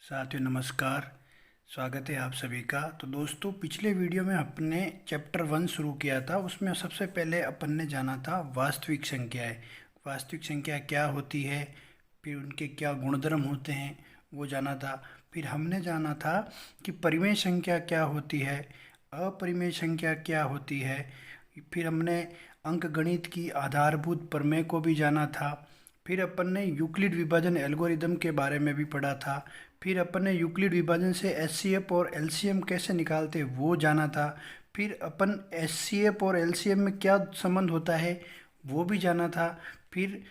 साथियों नमस्कार। स्वागत है आप सभी का। तो दोस्तों, पिछले वीडियो में अपने चैप्टर 1 शुरू किया था। उसमें सबसे पहले अपन ने जाना था वास्तविक संख्याएं। वास्तविक संख्या क्या होती है, फिर उनके क्या गुणधर्म होते हैं वो जाना था। फिर हमने जाना था कि परिमेय संख्या क्या होती है, अपरिमेय संख्या क्या होती है। फिर हमने अंकगणित की आधारभूत प्रमेय को भी जाना था। फिर अपन ने यूक्लिड विभाजन एल्गोरिदम के बारे में भी पढ़ा था। फिर अपन ने यूक्लिड विभाजन से एचसीएफ और एलसीएम कैसे निकालते वो जाना था। फिर अपन एचसीएफ और एलसीएम में क्या संबंध होता है वो भी जाना था। फिर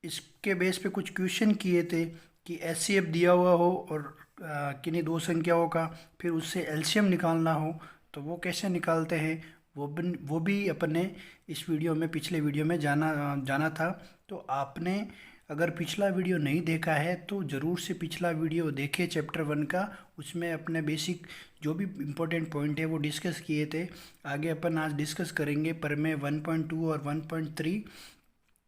इसके बेस पे कुछ क्वेश्चन किए थे कि एचसीएफ दिया हुआ हो और किन्हीं दो संख्याओं का, फिर उससे एलसीएम निकालना हो तो वो कैसे निकालते हैं वो भी अपन ने इस वीडियो में, पिछले वीडियो में जाना था। तो आपने अगर पिछला वीडियो नहीं देखा है तो ज़रूर से पिछला वीडियो देखें चैप्टर 1 का। उसमें अपने बेसिक जो भी इम्पोर्टेंट पॉइंट है वो डिस्कस किए थे। आगे अपन आज डिस्कस करेंगे प्रमेय 1.2 और 1.3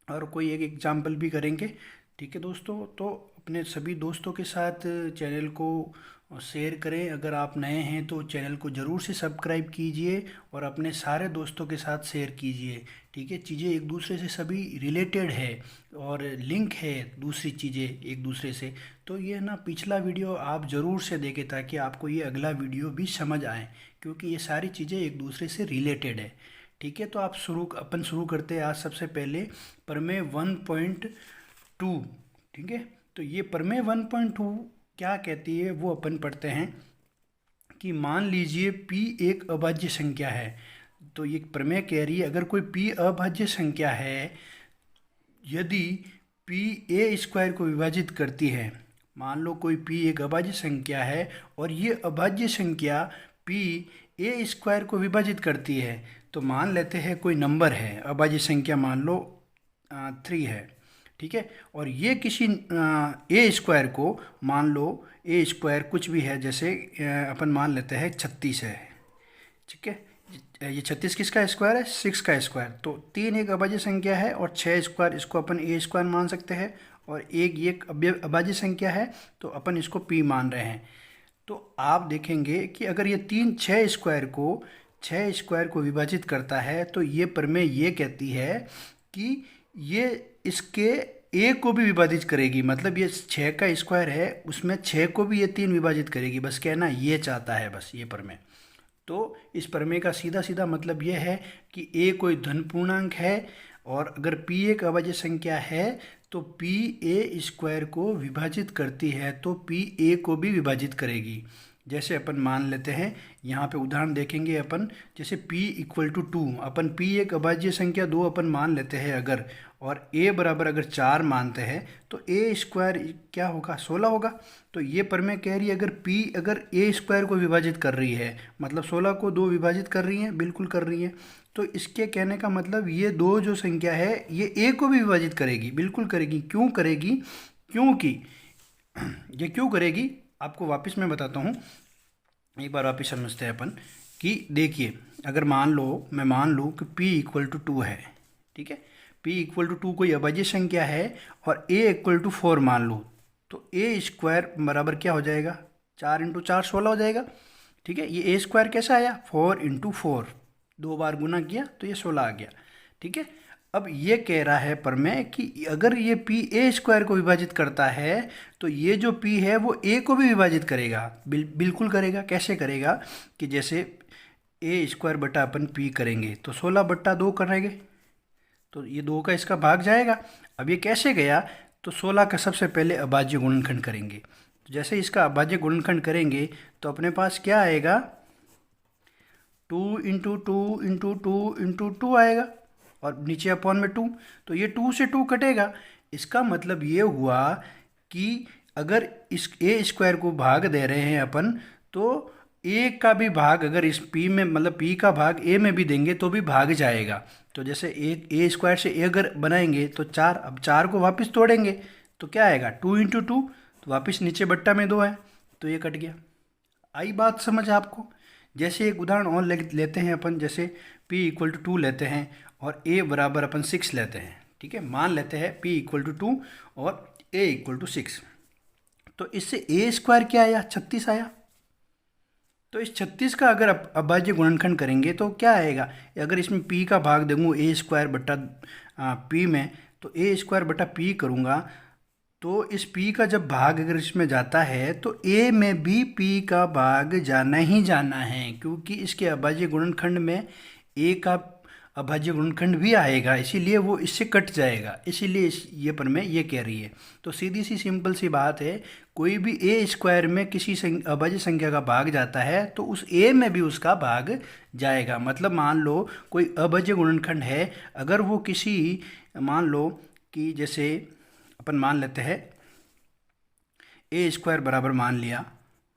और कोई एक एग्जाम्पल भी करेंगे। ठीक है दोस्तों, तो अपने सभी दोस्तों के साथ चैनल को शेयर करें। अगर आप नए हैं तो चैनल को ज़रूर से सब्सक्राइब कीजिए और अपने सारे दोस्तों के साथ शेयर कीजिए। ठीक है, चीज़ें एक दूसरे से सभी रिलेटेड है और लिंक है दूसरी चीज़ें एक दूसरे से। तो ये ना पिछला वीडियो आप ज़रूर से देखें ताकि आपको ये अगला वीडियो भी समझ आए, क्योंकि ये सारी चीज़ें एक दूसरे से रिलेटेड है। ठीक है, तो अपन शुरू करते हैं आज सबसे पहले प्रमेय 1.2। ठीक है, तो ये प्रमेय 1.2 क्या कहती है वो अपन पढ़ते हैं कि मान लीजिए p एक अभाज्य संख्या है। तो ये प्रमेय कह रही है अगर कोई p अभाज्य संख्या है, यदि p a स्क्वायर को विभाजित करती है। मान लो कोई p एक अभाज्य संख्या है और ये अभाज्य संख्या p a स्क्वायर को विभाजित करती है। तो मान लेते हैं कोई नंबर है, अभाज्य संख्या मान लो 3 है। ठीक है, और ये किसी ए स्क्वायर को, मान लो ए स्क्वायर कुछ भी है, जैसे अपन मान लेते हैं 36 है। ठीक है, ये 36 किसका स्क्वायर है, 6 का स्क्वायर। तो 3 एक अभाज्य संख्या है और 6 स्क्वायर, इसको अपन ए स्क्वायर मान सकते हैं। और एक अभाज्य संख्या है तो अपन इसको पी मान रहे हैं। तो आप देखेंगे कि अगर ये 6 स्क्वायर को विभाजित करता है तो ये प्रमेय ये कहती है कि ये इसके ए को भी विभाजित करेगी। मतलब ये 6 का स्क्वायर है, उसमें 6 को भी ये 3 विभाजित करेगी। बस कहना ये चाहता है बस ये प्रमेय। तो इस प्रमेय का सीधा सीधा मतलब ये है कि ए कोई धन पूर्णांक है और अगर p एक अभाज्य संख्या है तो p a स्क्वायर को विभाजित करती है तो p a को भी विभाजित करेगी। जैसे अपन मान लेते हैं, यहाँ पे उदाहरण देखेंगे अपन, जैसे p इक्वल टू 2, अपन p एक अभाज्य संख्या 2 अपन मान लेते हैं अगर, और a बराबर अगर 4 मानते हैं तो a स्क्वायर क्या होगा, 16 होगा। तो ये प्रमेय कह रही है अगर p अगर a स्क्वायर को विभाजित कर रही है, मतलब 16 को 2 विभाजित कर रही है, बिल्कुल कर रही है। तो इसके कहने का मतलब ये दो जो संख्या है ये a को भी विभाजित करेगी, बिल्कुल करेगी। क्यों करेगी, क्योंकि ये क्यों करेगी आपको वापस मैं बताता हूँ। एक बार वापस समझते हैं अपन कि देखिए, अगर मान लूँ कि p इक्वल टू 2 है। ठीक है, p इक्वल टू 2 कोई अभाज्य संख्या है और a इक्वल टू 4 मान लूँ, तो a स्क्वायर बराबर क्या हो जाएगा, 4 इंटू 4 16 हो जाएगा। ठीक है, ये a स्क्वायर कैसा आया, 4 इंटू 4, 2 बार गुना किया तो ये 16 आ गया। ठीक है, अब ये कह रहा है प्रमेय कि अगर ये p a स्क्वायर को विभाजित करता है तो ये जो p है वो a को भी विभाजित करेगा। बिल्कुल करेगा। कैसे करेगा कि जैसे a स्क्वायर बटा अपन p करेंगे तो 16 बट्टा 2 करेंगे तो ये 2 का इसका भाग जाएगा। अब ये कैसे गया, तो 16 का सबसे पहले अभाज्य गुणनखंड करेंगे। तो जैसे इसका अभाज्य गुणनखंड करेंगे तो अपने पास क्या आएगा, 2 इंटू 2 इंटू 2 इंटू 2 आएगा और नीचे अपॉन में 2। तो ये 2 से 2 कटेगा। इसका मतलब ये हुआ कि अगर इस ए स्क्वायर को भाग दे रहे हैं अपन, तो ए का भी भाग अगर इस पी में, मतलब पी का भाग ए में भी देंगे तो भी भाग जाएगा। तो जैसे ए स्क्वायर से ए अगर बनाएंगे तो 4, अब 4 को वापस तोड़ेंगे तो क्या आएगा, 2 इंटू 2, तो वापस नीचे बट्टा में 2 है तो ये कट गया। आई बात समझ आपको। जैसे एक उदाहरण और लेते हैं अपन, जैसे p इक्वल टू 2 लेते हैं और a बराबर अपन 6 लेते हैं। ठीक है, मान लेते हैं p इक्वल टू 2 और a इक्वल टू 6। तो इससे ए स्क्वायर क्या आया, 36 आया। तो इस 36 का अगर अभाज्य गुणनखंड करेंगे तो क्या आएगा, अगर इसमें p का भाग दूंगा ए स्क्वायर बटा p में, तो ए स्क्वायर बटा p करूँगा, तो इस p का जब भाग अगर इसमें जाता है तो a में भी p का भाग जाना ही जाना है, क्योंकि इसके अभाज्य गुणनखंड में a का अभाज्य गुणनखंड भी आएगा, इसीलिए वो इससे कट जाएगा, इसीलिए ये प्रमेय ये कह रही है। तो सीधी सी सिंपल सी बात है, कोई भी ए स्क्वायर में किसी अभाज्य संख्या का भाग जाता है तो उस ए में भी उसका भाग जाएगा। मतलब मान लो कोई अभाज्य गुणनखंड है, अगर वो किसी, मान लो कि जैसे अपन मान लेते हैं ए स्क्वायर बराबर मान लिया,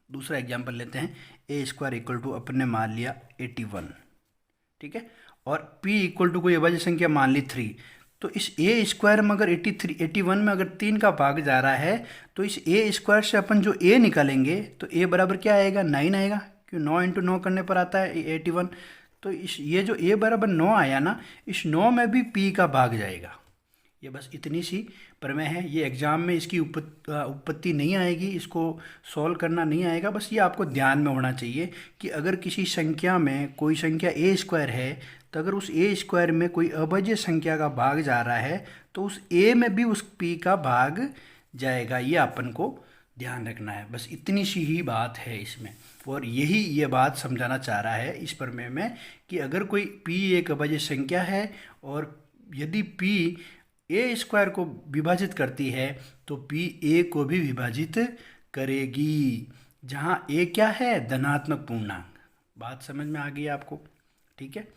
दूसरा एग्जाम्पल लेते हैं, ए स्क्वायर इक्वल टू अपन ने मान लिया 81, ठीक है, और p इक्वल टू कोई अभाज्य संख्या मान ली 3, तो इस ए स्क्वायर में अगर 81 में अगर 3 का भाग जा रहा है तो इस ए स्क्वायर से अपन जो ए निकालेंगे तो ए बराबर क्या आएगा, 9 आएगा, क्यों 9 इंटू 9 करने पर आता है 81। तो इस ये जो ए बराबर 9 आया ना, इस 9 में भी p का भाग जाएगा। ये बस इतनी सी प्रमेय है, ये एग्जाम में इसकी उत्पत्ति नहीं आएगी, इसको सॉल्व करना नहीं आएगा, बस ये आपको ध्यान में होना चाहिए कि अगर किसी संख्या में कोई संख्या ए स्क्वायर है तो अगर उस ए स्क्वायर में कोई अभाज्य संख्या का भाग जा रहा है तो उस ए में भी उस p का भाग जाएगा, ये अपन को ध्यान रखना है। बस इतनी सी ही बात है इसमें, और यही ये बात समझाना चाह रहा है इस प्रमेय में कि अगर कोई p एक अभाज्य संख्या है और यदि p ए स्क्वायर को विभाजित करती है तो p a को भी विभाजित करेगी, जहाँ a क्या है, धनात्मक पूर्णांक। बात समझ में आ गई आपको, ठीक है।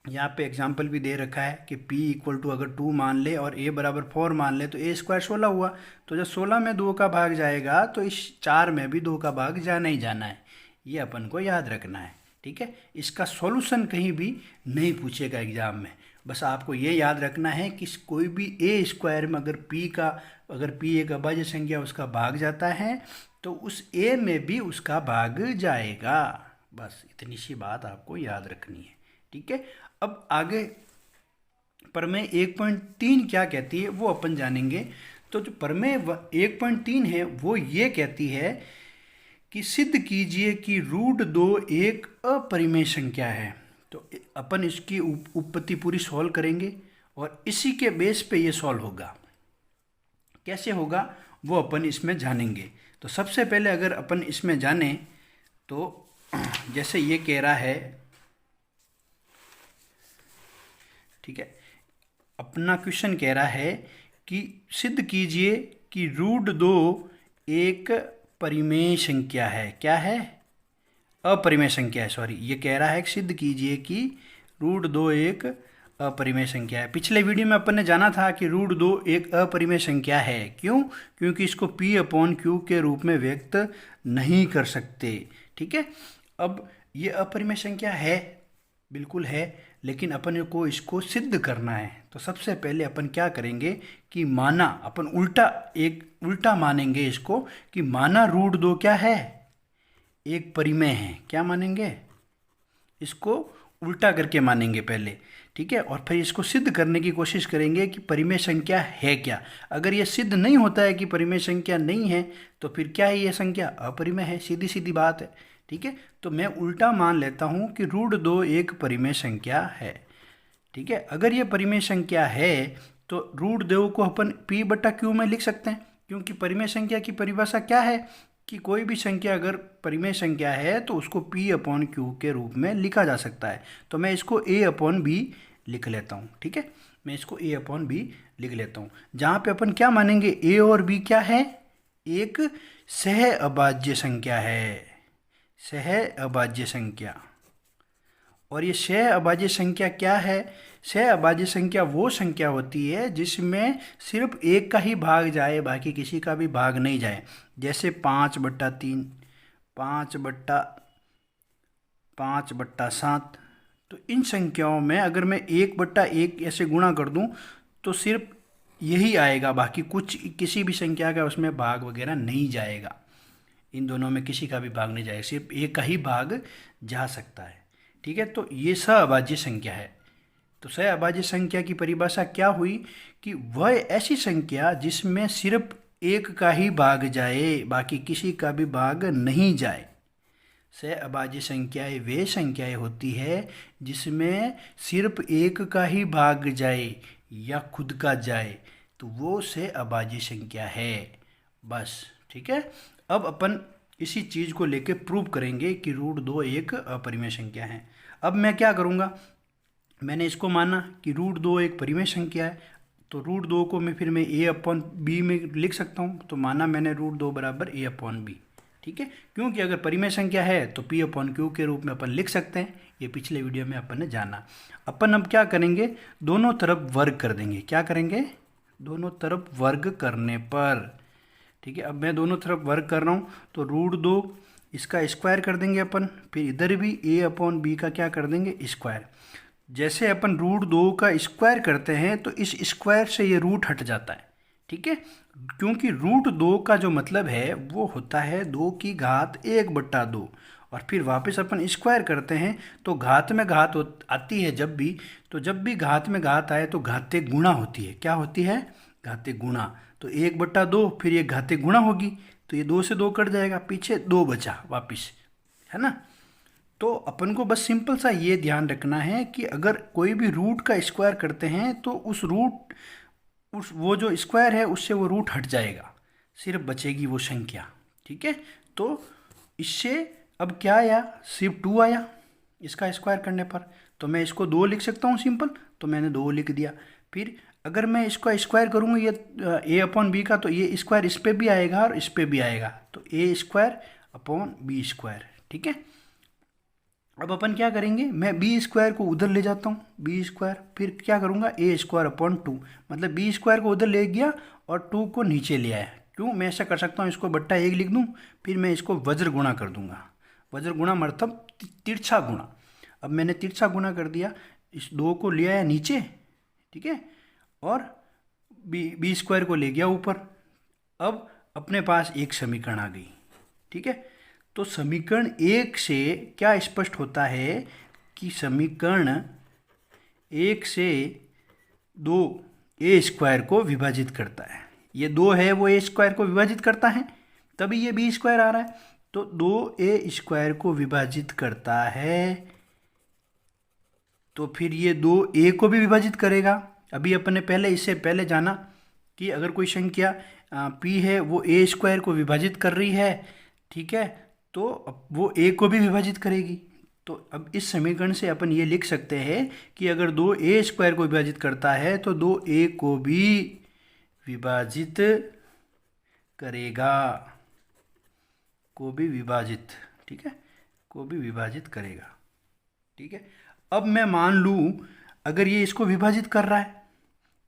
यहाँ पे एग्जाम्पल भी दे रखा है कि p इक्वल टू अगर 2 मान ले और a बराबर 4 मान ले तो a स्क्वायर 16 हुआ, तो जब 16 में 2 का भाग जाएगा तो इस 4 में भी 2 का भाग जाना ही जाना है, ये अपन को याद रखना है, ठीक है। इसका सॉल्यूशन कहीं भी नहीं पूछेगा एग्जाम में, बस आपको ये याद रखना है कि कोई भी ए स्क्वायर में अगर p एक अभाज्य संख्या उसका भाग जाता है तो उस a में भी उसका भाग जाएगा। बस इतनी सी बात आपको याद रखनी है, ठीक है। अब आगे प्रमेय 1.3 क्या कहती है वो अपन जानेंगे। तो जो प्रमेय 1.3 है वो ये कहती है कि सिद्ध कीजिए कि √2 एक अपरिमेय संख्या है। तो अपन इसकी उत्पत्ति पूरी सॉल्व करेंगे और इसी के बेस पे ये सॉल्व होगा। कैसे होगा वो अपन इसमें जानेंगे। तो सबसे पहले अगर अपन इसमें जाने तो जैसे ये कह रहा है, ठीक है, अपना क्वेश्चन कह रहा है कि सिद्ध कीजिए कि √2 एक परिमेय संख्या है। क्या है, अपरिमेय संख्या है, सॉरी, ये कह रहा है कि सिद्ध कीजिए कि √2 एक अपरिमेय संख्या है। पिछले वीडियो में अपन ने जाना था कि √2 एक अपरिमेय संख्या है। क्यों? क्योंकि इसको p/q के रूप में व्यक्त नहीं कर सकते, ठीक है। अब ये अपरिमेय संख्या है, बिल्कुल है, लेकिन अपन को इसको सिद्ध करना है। तो सबसे पहले अपन क्या करेंगे कि माना, अपन उल्टा मानेंगे इसको कि माना √2 क्या है, एक परिमेय है। क्या मानेंगे, इसको उल्टा करके मानेंगे पहले, ठीक है, और फिर इसको सिद्ध करने की कोशिश करेंगे कि परिमेय संख्या है क्या। अगर ये सिद्ध नहीं होता है कि परिमेय संख्या नहीं है तो फिर क्या है, ये संख्या अपरिमेय है, सीधी सीधी बात है, ठीक है। तो मैं उल्टा मान लेता हूँ कि √2 एक परिमेय संख्या है, ठीक है। अगर ये परिमेय संख्या है तो √2 को अपन p/q में लिख सकते हैं, क्योंकि परिमेय संख्या की परिभाषा क्या है कि कोई भी संख्या अगर परिमेय संख्या है तो उसको p/q के रूप में लिखा जा सकता है। तो मैं इसको a/b लिख लेता हूँ, ठीक है, मैं इसको a/b लिख लेता हूँ, जहाँ पे अपन क्या मानेंगे, a और b क्या है, एक सह अभाज्य संख्या है, सह अभाज्य संख्या। और ये सह अभाज्य संख्या क्या है, सह अभाज्य संख्या वो संख्या होती है जिसमें सिर्फ एक का ही भाग जाए, बाकी किसी का भी भाग नहीं जाए। जैसे 5/3, 5/7, तो इन संख्याओं में अगर मैं 1/1 ऐसे गुणा कर दूं तो सिर्फ यही आएगा, बाकी किसी भी संख्या का उसमें भाग वगैरह नहीं जाएगा। इन दोनों में किसी का भी भाग नहीं जाएगा, सिर्फ एक का ही भाग जा सकता है, ठीक है। तो ये सहअभाज्य संख्या है। तो सहअभाज्य संख्या की परिभाषा क्या हुई कि वह ऐसी संख्या जिसमें सिर्फ एक का ही भाग जाए, बाकी किसी का भी भाग नहीं जाए। से अभाज्य संख्याएं वे संख्याएं होती है जिसमें सिर्फ एक का ही भाग जाए या खुद का जाए, तो वो से अभाज्य संख्या है। बस ठीक है। अब अपन इसी चीज़ को लेके प्रूव करेंगे कि √2 एक अपरिमेय संख्या है। अब मैं क्या करूँगा, मैंने इसको माना कि √2 एक परिमेय संख्या है, तो √2 को मैं a/b में लिख सकता हूँ। तो माना मैंने √2 बराबर a/b, ठीक है। क्योंकि अगर परिमेय संख्या है तो p/q के रूप में अपन लिख सकते हैं। ये पिछले वीडियो में अपन ने जाना। अपन अब क्या करेंगे, दोनों तरफ वर्ग कर देंगे। क्या करेंगे, दोनों तरफ वर्ग करने पर, ठीक है। अब मैं दोनों तरफ वर्ग कर रहा हूँ, तो √2 इसका स्क्वायर कर देंगे अपन, फिर इधर भी a/b का क्या कर देंगे, स्क्वायर। जैसे अपन √2 का स्क्वायर करते हैं तो इस स्क्वायर से ये रूट हट जाता है, ठीक है। क्योंकि √2 का जो मतलब है वो होता है 2 की घात 1/2, और फिर वापस अपन स्क्वायर करते हैं तो घात में घात आती है जब भी, तो जब भी घात में घात आए तो घाते गुणा होती है। क्या होती है, घाते गुणा। तो 1/2, फिर ये घाते गुणा होगी, तो ये 2 से 2 कट जाएगा, पीछे 2 बचा वापिस, है ना। तो अपन को बस सिंपल सा ये ध्यान रखना है कि अगर कोई भी रूट का स्क्वायर करते हैं तो उस वो जो स्क्वायर है उससे वो रूट हट जाएगा, सिर्फ बचेगी वो संख्या, ठीक है। तो इससे अब क्या आया, सिर्फ 2 आया इसका स्क्वायर करने पर। तो मैं इसको 2 लिख सकता हूँ सिंपल, तो मैंने 2 लिख दिया। फिर अगर मैं इसका स्क्वायर करूँगा ये a/b का, तो ये स्क्वायर इस पर भी आएगा और इस पर भी आएगा, तो a²/b², ठीक है। अब अपन क्या करेंगे, मैं b² को उधर ले जाता हूँ, b², फिर क्या करूँगा a²/2, मतलब b² को उधर ले गया और 2 को नीचे ले आया। क्यों, मैं ऐसा कर सकता हूँ, इसको बट्टा 1 लिख दूँ, फिर मैं इसको वज्र गुणा कर दूंगा। वज्र गुणा मतलब तिरछा गुणा। अब मैंने तिरछा गुणा कर दिया, इस 2 को ले आया नीचे, ठीक है, और b² को ले गया ऊपर। अब अपने पास एक समीकरण आ गई, ठीक है। तो समीकरण 1 से क्या स्पष्ट होता है कि समीकरण 1 से 2 a² को विभाजित करता है। ये 2 है वो a² को विभाजित करता है, तभी ये b² आ रहा है। तो 2a² को विभाजित करता है, तो फिर ये 2a को भी विभाजित करेगा। अभी अपन ने पहले इससे पहले जाना कि अगर कोई संख्या p है वो a² को विभाजित कर रही है, ठीक है, तो वो a को भी विभाजित करेगी। तो अब इस समीकरण से अपन ये लिख सकते हैं कि अगर 2a² को विभाजित करता है तो 2a को भी विभाजित करेगा, को भी विभाजित, ठीक है, को भी विभाजित करेगा, ठीक है। अब मैं मान लूँ अगर ये इसको विभाजित कर रहा है,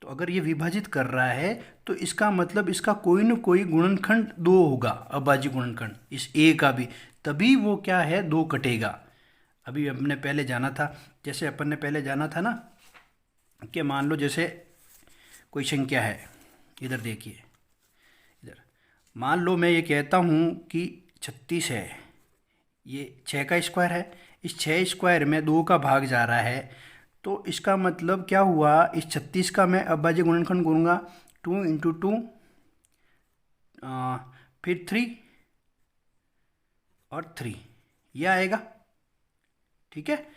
तो अगर ये विभाजित कर रहा है तो इसका मतलब इसका कोई न कोई गुणनखंड 2 होगा, अभाज्य गुणनखंड इस a का भी, तभी वो क्या है 2 कटेगा। अभी हमने पहले जाना था, जैसे अपन ने पहले जाना था ना कि मान लो जैसे कोई संख्या है, इधर देखिए, इधर मान लो मैं ये कहता हूँ कि 36 है, ये 6 का स्क्वायर है, इस 6² में 2 का भाग जा रहा है, तो इसका मतलब क्या हुआ, इस 36 का मैं अभाज्य गुणनखंड करूँगा 2 × 2, फिर 3 और 3, यह आएगा, ठीक है।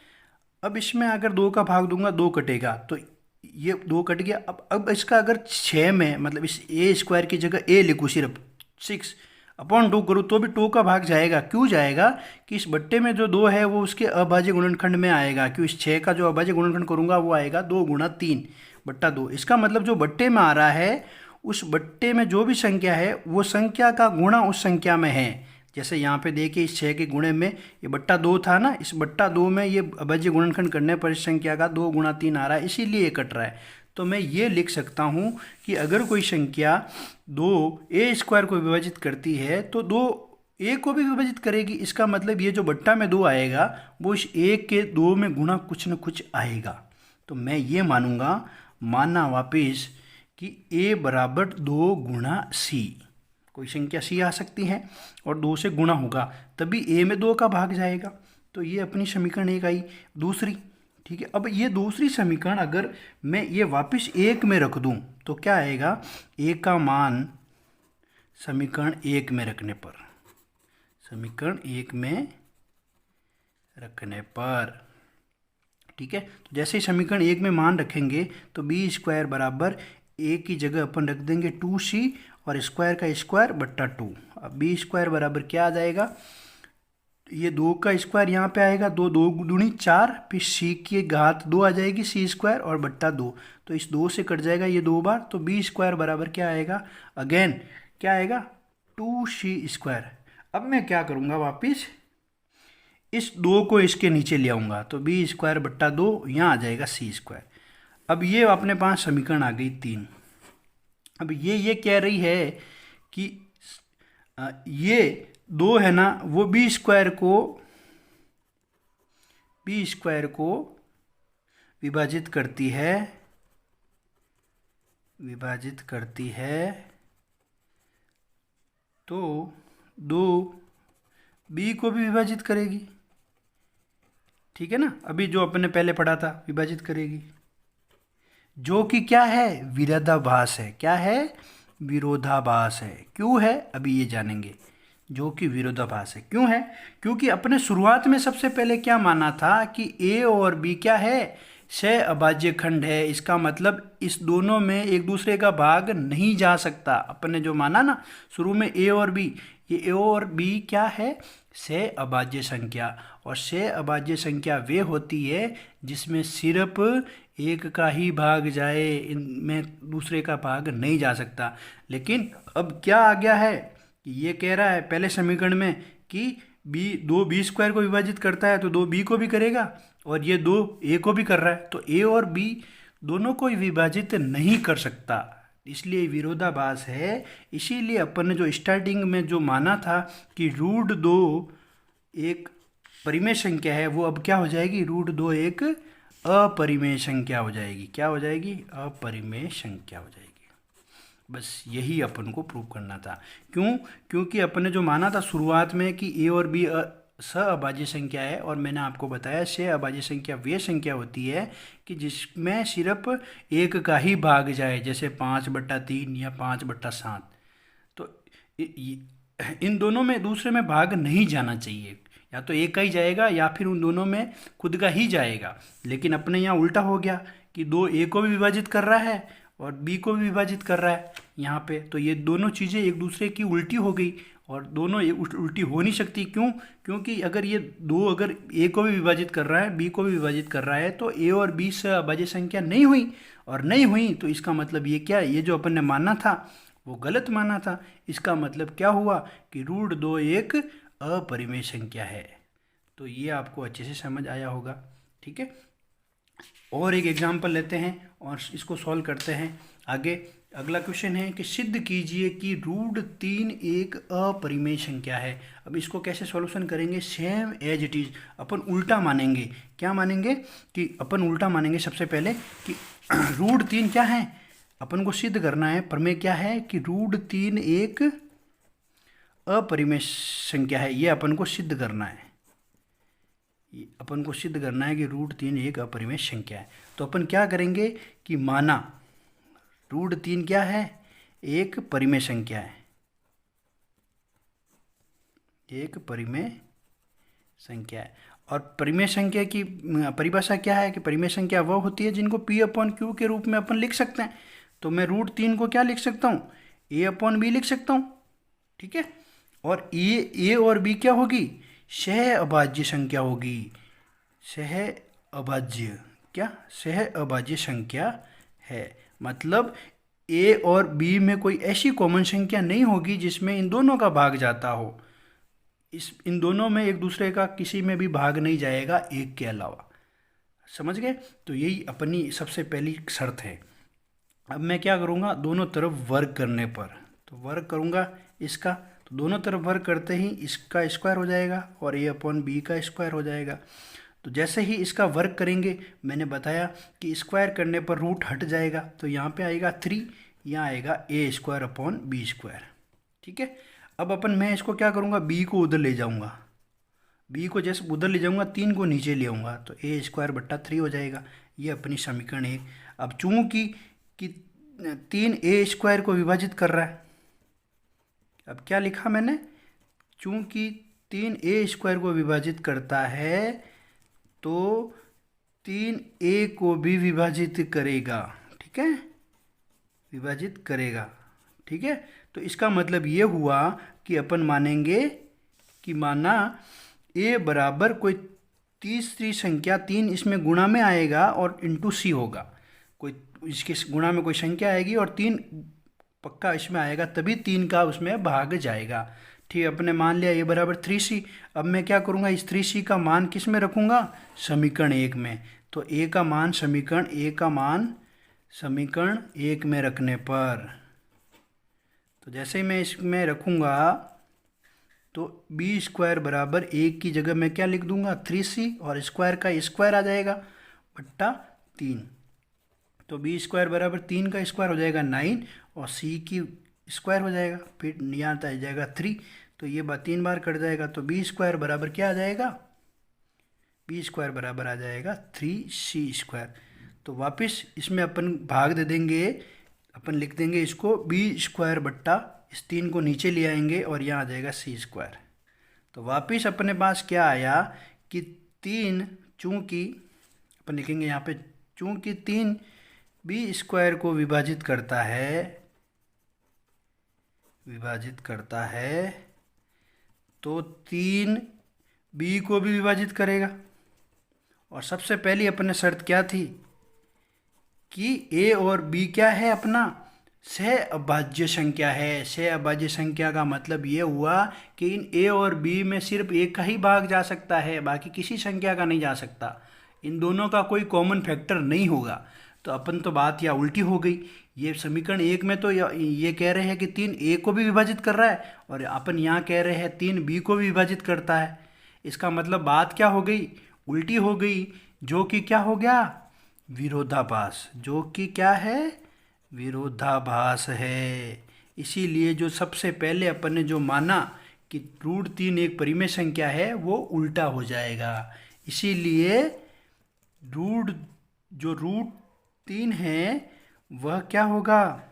अब इसमें अगर 2 का भाग दूंगा 2 कटेगा, तो ये 2 कट गया। अब इसका अगर 6 में मतलब इस a² की जगह a लिखूँ, सिर्फ 6/2 करूँ तो भी 2 का भाग जाएगा। क्यों जाएगा कि इस बट्टे में जो 2 है वो उसके अभाज्य गुणनखंड में आएगा। क्यों, इस 6 का जो अभाज्य गुणनखंड करूँगा वो आएगा 2 × 3/2। इसका मतलब जो बट्टे में आ रहा है उस बट्टे में जो भी संख्या है वो संख्या का गुणा उस संख्या में है। जैसे यहाँ पे देखिए इस 6 के गुणे में ये बट्टा 2 था ना, इस बट्टा 2 में ये अभाज्य गुणनखंड करने पर इस संख्या का 2 × 3 आ रहा है, इसीलिए ये कट रहा है। तो मैं ये लिख सकता हूँ कि अगर कोई संख्या 2a² को विभाजित करती है तो 2a को भी विभाजित करेगी। इसका मतलब ये जो बट्टा में 2 आएगा वो इस a के 2 में गुणा कुछ न कुछ आएगा। तो मैं ये मानना वापिस कि a बराबर 2 × c, कोई संख्या c आ सकती है और 2 से गुणा होगा तभी a में 2 का भाग जाएगा। तो ये अपनी समीकरण 1 आई। दूसरी, ठीक है, अब ये दूसरी समीकरण अगर मैं ये वापस 1 में रख दूं तो क्या आएगा, a का मान समीकरण 1 में रखने पर, समीकरण 1 में रखने पर, ठीक है। तो जैसे ही समीकरण 1 में मान रखेंगे तो बी स्क्वायर बराबर ए की जगह अपन रख देंगे 2c और स्क्वायर का स्क्वायर बट्टा 2। अब बी स्क्वायर बराबर क्या आ जाएगा, ये 2 का स्क्वायर यहाँ पे आएगा, 2 2 दूनी 4, फिर c की घात 2 आ जाएगी, c स्क्वायर और बट्टा 2, तो इस 2 से कट जाएगा ये 2 बार, तो बी स्क्वायर बराबर क्या आएगा, अगेन क्या आएगा 2c स्क्वायर। अब मैं क्या करूँगा, वापिस इस 2 को इसके नीचे ले आऊँगा, तो बी स्क्वायर बट्टा 2 यहाँ आ जाएगा c स्क्वायर। अब ये अपने पास समीकरण आ गई 3। अब ये कह रही है कि ये 2 है ना, वो बी स्क्वायर को विभाजित करती है, तो 2 बी को भी विभाजित करेगी, ठीक है ना। अभी जो अपने पहले पढ़ा था विभाजित करेगी, जो कि क्या है, विरोधाभास है। क्या है, विरोधाभास है। क्यों है, अभी ये जानेंगे। जो कि विरोधाभास है क्यों है, क्योंकि अपने शुरुआत में सबसे पहले क्या माना था कि ए और बी क्या है, सह अभाज्य खंड है। इसका मतलब इस दोनों में एक दूसरे का भाग नहीं जा सकता। अपने जो माना ना शुरू में ए और बी, ये ए और बी क्या है, सह अभाज्य संख्या। और सह अभाज्य संख्या वे होती है जिसमें सिर्फ एक का ही भाग जाए, इनमें दूसरे का भाग नहीं जा सकता। लेकिन अब क्या आ गया है, ये कह रहा है पहले समीकरण में कि दो बी स्क्वायर को विभाजित करता है तो 2 बी को भी करेगा, और ये 2 ए को भी कर रहा है, तो ए और बी दोनों को विभाजित नहीं कर सकता, इसलिए विरोधाभास है। इसीलिए अपन ने जो स्टार्टिंग में जो माना था कि √2 एक परिमेय संख्या है, वो अब क्या हो जाएगी, √2 एक अपरिमेय संख्या हो जाएगी। क्या हो जाएगी, अपरिमेय संख्या हो जाएगी। बस यही अपन को प्रूव करना था। क्यों, क्योंकि अपन ने जो माना था शुरुआत में कि ए और बी सहअभाज्य संख्या है, और मैंने आपको बताया सहअभाज्य संख्या वे संख्या होती है कि जिसमें सिर्फ एक का ही भाग जाए, जैसे 5/3 या 5/7। तो इन दोनों में दूसरे में भाग नहीं जाना चाहिए, या तो एक का ही जाएगा या फिर उन दोनों में खुद का ही जाएगा। लेकिन अपने यहाँ उल्टा हो गया कि 2 ए को भी विभाजित कर रहा है और बी को भी विभाजित कर रहा है यहाँ पे, तो ये दोनों चीज़ें एक दूसरे की उल्टी हो गई, और दोनों उल्टी हो नहीं सकती। क्यों, क्योंकि अगर ये 2 अगर ए को भी विभाजित कर रहा है, बी को भी विभाजित कर रहा है, तो ए और बी से अभाज्य संख्या नहीं हुई, और नहीं हुई तो इसका मतलब ये क्या, ये जो अपन ने माना था वो गलत माना था। इसका मतलब क्या हुआ कि √2 एक अपरिमेय संख्या है। तो ये आपको अच्छे से समझ आया होगा, ठीक है। और एक एग्जाम्पल लेते हैं और इसको सॉल्व करते हैं आगे। अगला क्वेश्चन है कि सिद्ध कीजिए कि √3 एक अपरिमेय संख्या है। अब इसको कैसे सॉल्यूशन करेंगे, सेम एज इट इज अपन उल्टा मानेंगे। क्या मानेंगे कि अपन उल्टा मानेंगे सबसे पहले कि √3 क्या है, अपन को सिद्ध करना है, प्रमेय क्या है कि √3 एक अपरिमेय संख्या है। ये अपन को सिद्ध करना है, अपन को सिद्ध करना है कि √3 एक अपरिमेय संख्या है। तो अपन क्या करेंगे कि माना √3 क्या है, एक परिमेय संख्या है, एक परिमेय संख्या है। और परिमेय संख्या की परिभाषा क्या है कि परिमेय संख्या वह होती है जिनको P/Q के रूप में अपन लिख सकते हैं। तो मैं √3 को क्या लिख सकता हूँ, A/B लिख सकता हूँ, ठीक है। और ए और बी क्या होगी, सह अभाज्य संख्या होगी। सह अभाज्य क्या, सह अभाज्य संख्या है, मतलब ए और बी में कोई ऐसी कॉमन संख्या नहीं होगी जिसमें इन दोनों का भाग जाता हो। इन दोनों में एक दूसरे का किसी में भी भाग नहीं जाएगा एक के अलावा। समझ गए, तो यही अपनी सबसे पहली शर्त है। अब मैं क्या करूँगा, दोनों तरफ वर्ग करने पर, तो वर्ग करूँगा इसका, तो दोनों तरफ वर्ग करते ही इसका स्क्वायर हो जाएगा और A/B का स्क्वायर हो जाएगा। तो जैसे ही इसका वर्ग करेंगे, मैंने बताया कि स्क्वायर करने पर रूट हट जाएगा, तो यहाँ पे आएगा 3, यहाँ आएगा A²/B², ठीक है। अब मैं इसको क्या करूँगा, b को उधर ले जाऊँगा, b को जैसे उधर ले जाऊँगा 3 को नीचे ले आऊँगा, तो A²/3 हो जाएगा। ये अपनी समीकरण 1। अब चूँकि 3 A² को विभाजित कर रहा है, अब क्या लिखा मैंने, चूंकि 3 ए स्क्वायर को विभाजित करता है तो 3 ए को भी विभाजित करेगा, ठीक है, विभाजित करेगा, ठीक है। तो इसका मतलब ये हुआ कि अपन मानेंगे कि माना ए बराबर कोई तीसरी संख्या 3 इसमें गुणा में आएगा और इंटू सी होगा, कोई इसके गुणा में कोई संख्या आएगी और 3 पक्का इसमें आएगा, तभी 3 का उसमें भाग जाएगा, ठीक है। अपने मान लिया ए बराबर 3c। अब मैं क्या करूँगा, इस 3c का मान किस में रखूँगा, समीकरण 1 में। तो ए का मान समीकरण 1 में रखने पर, तो जैसे ही मैं इसमें रखूँगा तो बी स्क्वायर बराबर 1 की जगह मैं क्या लिख दूंगा, 3c, और स्क्वायर का स्क्वायर आ जाएगा बट्टा 3। तो बी स्क्वायर बराबर 3 का स्क्वायर हो जाएगा 9 और सी की स्क्वायर हो जाएगा, फिर यहाँ आ जाएगा 3। तो ये 3 बार कट जाएगा, तो बी स्क्वायर बराबर क्या आ जाएगा, बी स्क्वायर बराबर आ जाएगा 3c स्क्वायर। तो वापस इसमें अपन भाग दे देंगे, अपन लिख देंगे इसको बी स्क्वायर बट्टा इस 3 को नीचे ले आएंगे और यहाँ आ जाएगा सी स्क्वायर। तो वापस अपने पास क्या आया कि 3, चूँकि अपन लिखेंगे यहाँ पे, चूँकि 3 बी स्क्वायर को विभाजित करता है तो 3 बी को भी विभाजित करेगा। और सबसे पहली अपने शर्त क्या थी कि ए और बी क्या है, अपना सह अभाज्य संख्या है। सह अभाज्य संख्या का मतलब ये हुआ कि इन ए और बी में सिर्फ एक का ही भाग जा सकता है, बाकी किसी संख्या का नहीं जा सकता, इन दोनों का कोई कॉमन फैक्टर नहीं होगा। तो अपन तो बात या उल्टी हो गई, ये समीकरण 1 में तो ये कह रहे हैं कि 3 ए को भी विभाजित कर रहा है और अपन यहाँ कह रहे हैं 3 बी को भी विभाजित करता है। इसका मतलब बात क्या हो गई, उल्टी हो गई, जो कि क्या हो गया, विरोधाभास, जो कि क्या है, विरोधाभास है। इसीलिए जो सबसे पहले अपन ने जो माना कि √3 एक परिमेय संख्या है वो उल्टा हो जाएगा। इसीलिए जो √3 है वह क्या होगा,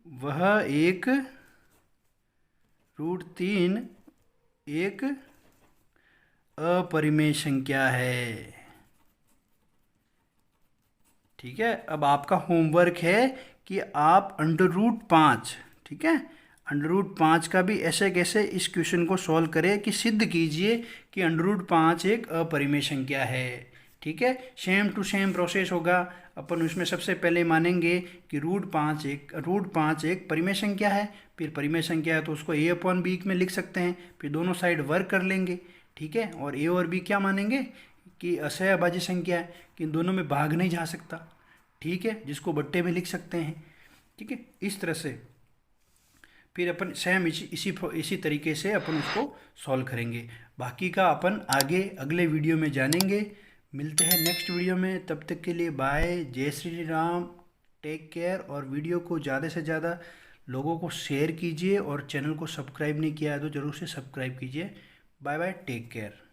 वह एक √3 एक अपरिमेय संख्या है, ठीक है। अब आपका होमवर्क है कि आप √5, ठीक है, √5 का भी ऐसे कैसे इस क्वेश्चन को सॉल्व करें कि सिद्ध कीजिए कि √5 एक अपरिमेय संख्या है, ठीक है। सेम टू सेम प्रोसेस होगा। अपन उसमें सबसे पहले मानेंगे कि √5 एक परिमेय संख्या है, फिर परिमेय संख्या है तो उसको a/b में लिख सकते हैं, फिर दोनों साइड वर्क कर लेंगे, ठीक है। और a और b क्या मानेंगे कि असह अभाज्य संख्या है, कि इन दोनों में भाग नहीं जा सकता, ठीक है, जिसको बट्टे में लिख सकते हैं, ठीक है। इस तरह से फिर अपन सेम इसी तरीके से अपन उसको सॉल्व करेंगे। बाकी का अपन आगे अगले वीडियो में जानेंगे। मिलते हैं नेक्स्ट वीडियो में, तब तक के लिए बाय, जय श्री राम, टेक केयर। और वीडियो को ज़्यादा से ज़्यादा लोगों को शेयर कीजिए और चैनल को सब्सक्राइब नहीं किया है तो ज़रूर से सब्सक्राइब कीजिए। Bye bye, take care.